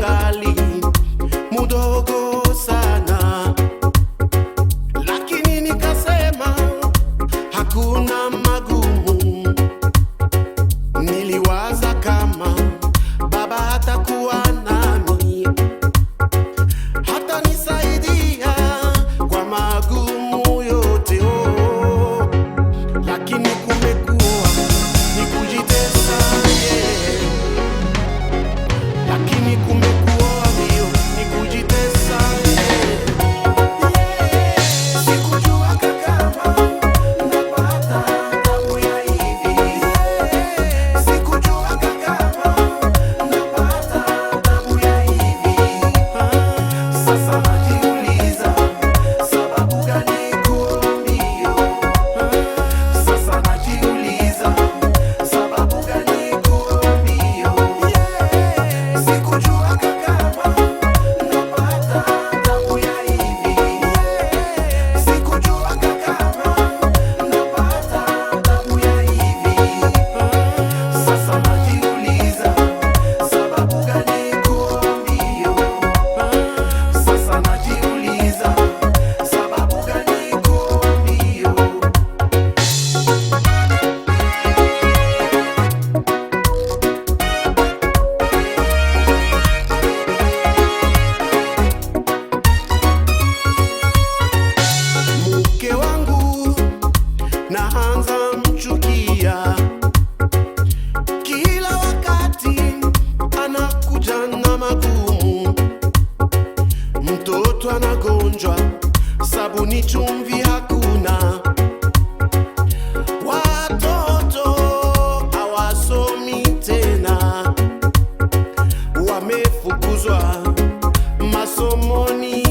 ugali mudogo sana, lakini nikasema hakuna magumu. Niliwaza kama baba hatakuwa nami, hata nisaidia kwa magumu yote lakini kumekuwa ni kujitesa lakini kumekuwa mbio ni kujitesa sikujua kama napata tabu ya hivi sikujua kama napata tabu ya hivi sasa najiuliza sababu gani kuambio sasa najiuliza sababu gani kuambio sikujua kama napata tabu ya hivi sikujua kama napata tabu ya hivi sasa najiuliza sababu gani kuambio sasa najiuliza sababu gani kuambio mke wangu naanza mchukia kila wakati anakuja na magumu, mtoto anagonjwa, sabuni chumvi hakuna, watoto hawasomi tena, wamefukuzwa masomoni